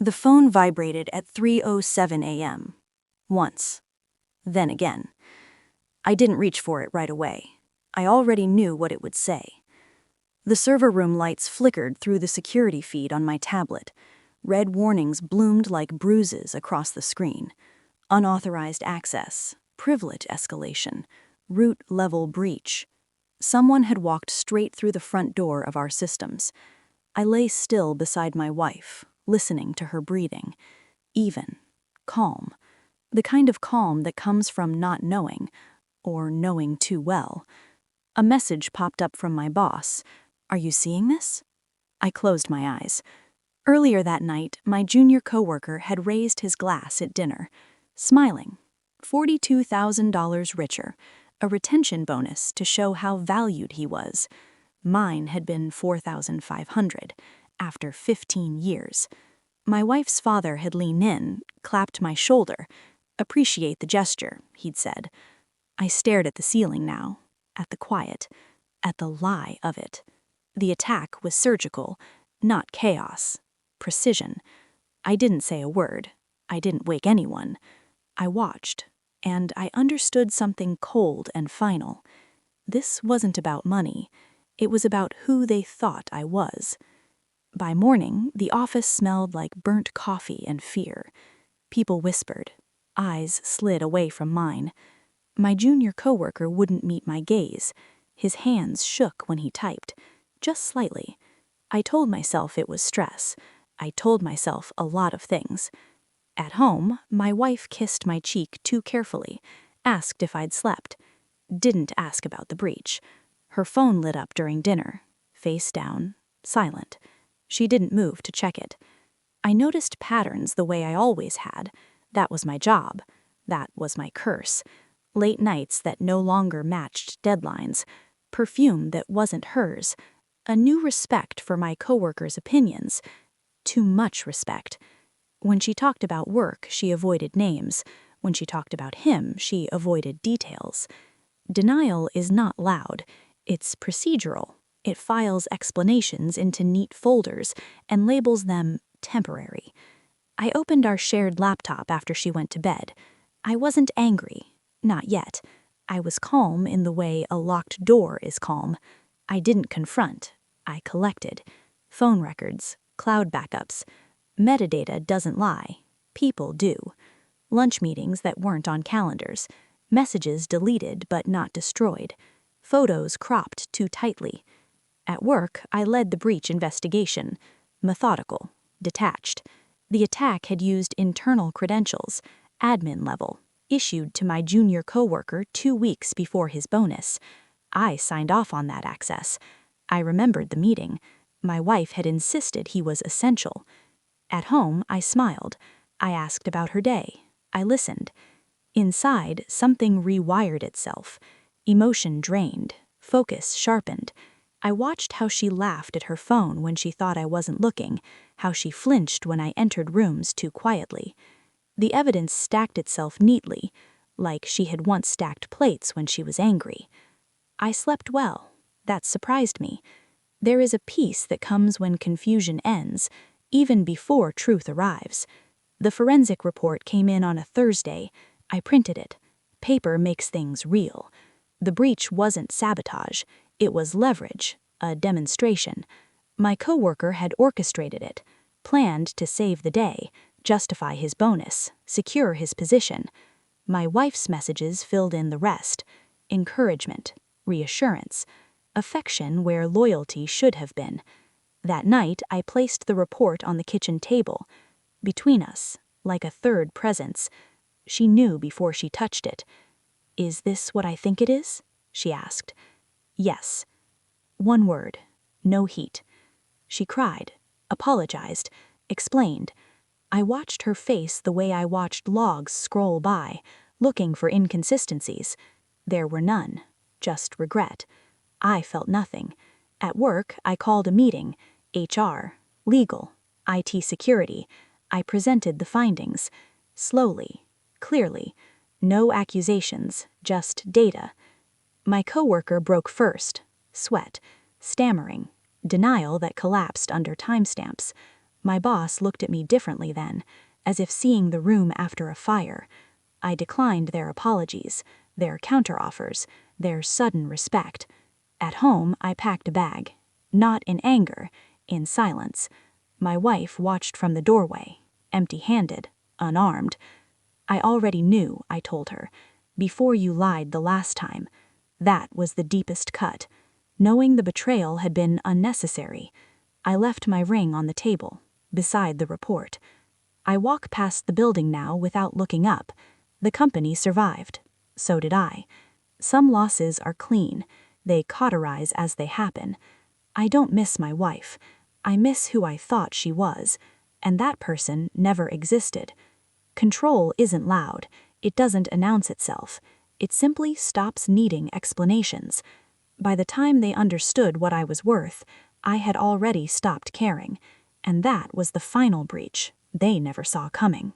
The phone vibrated at 3:07 a.m. Once. Then again. I didn't reach for it right away. I already knew what it would say. The server room lights flickered through the security feed on my tablet. Red warnings bloomed like bruises across the screen. Unauthorized access, privilege escalation, root level breach. Someone had walked straight through the front door of our systems. I lay still beside my wife, listening to her breathing. Even, calm. The kind of calm that comes from not knowing, or knowing too well. A message popped up from my boss. "Are you seeing this?" I closed my eyes. Earlier that night, my junior coworker had raised his glass at dinner, smiling. $42,000 richer, a retention bonus to show how valued he was. Mine had been $4,500, after 15 years. My wife's father had leaned in, clapped my shoulder. "Appreciate the gesture," he'd said. I stared at the ceiling now, at the quiet, at the lie of it. The attack was surgical, not chaos. Precision. I didn't say a word. I didn't wake anyone. I watched, and I understood something cold and final. This wasn't about money. It was about who they thought I was. By morning, the office smelled like burnt coffee and fear. People whispered. Eyes slid away from mine. My junior coworker wouldn't meet my gaze. His hands shook when he typed, just slightly. I told myself it was stress. I told myself a lot of things. At home, my wife kissed my cheek too carefully, asked if I'd slept. Didn't ask about the breach. Her phone lit up during dinner, face down, silent. She didn't move to check it. I noticed patterns the way I always had. That was my job. That was my curse. Late nights that no longer matched deadlines. Perfume that wasn't hers. A new respect for my coworkers' opinions. Too much respect. When she talked about work, she avoided names. When she talked about him, she avoided details. Denial is not loud. It's procedural. It files explanations into neat folders and labels them temporary. I opened our shared laptop after she went to bed. I wasn't angry. Not yet. I was calm in the way a locked door is calm. I didn't confront. I collected. Phone records, cloud backups. Metadata doesn't lie. People do. Lunch meetings that weren't on calendars. Messages deleted but not destroyed. Photos cropped too tightly. At work, I led the breach investigation. Methodical. Detached. The attack had used internal credentials, admin level, issued to my junior coworker 2 weeks before his bonus. I signed off on that access. I remembered the meeting. My wife had insisted he was essential. At home, I smiled. I asked about her day. I listened. Inside, something rewired itself. Emotion drained. Focus sharpened. I watched how she laughed at her phone when she thought I wasn't looking, how she flinched when I entered rooms too quietly. The evidence stacked itself neatly, like she had once stacked plates when she was angry. I slept well. That surprised me. There is a peace that comes when confusion ends, even before truth arrives. The forensic report came in on a Thursday. I printed it. Paper makes things real. The breach wasn't sabotage. It was leverage, a demonstration. My coworker had orchestrated it, planned to save the day, justify his bonus, secure his position. My wife's messages filled in the rest. Encouragement, reassurance, affection where loyalty should have been. That night, I placed the report on the kitchen table. Between us, like a third presence. She knew before she touched it. "Is this what I think it is?" she asked. Yes. One word. No heat. She cried, apologized, explained. I watched her face the way I watched logs scroll by, looking for inconsistencies. There were none, just regret. I felt nothing. At work, I called a meeting. HR, legal, IT security. I presented the findings. Slowly, clearly. No accusations, just data. My coworker broke first. Sweat. Stammering. Denial that collapsed under timestamps. My boss looked at me differently then, as if seeing the room after a fire. I declined their apologies, their counteroffers, their sudden respect. At home, I packed a bag. Not in anger, in silence. My wife watched from the doorway, empty-handed, unarmed. I already knew, I told her, before you lied the last time. That was the deepest cut. Knowing the betrayal had been unnecessary, I left my ring on the table, beside the report. I walk past the building now without looking up. The company survived. So did I. Some losses are clean. They cauterize as they happen. I don't miss my wife. I miss who I thought she was, and that person never existed. Control isn't loud. It doesn't announce itself. It simply stops needing explanations. By the time they understood what I was worth, I had already stopped caring, and that was the final breach they never saw coming.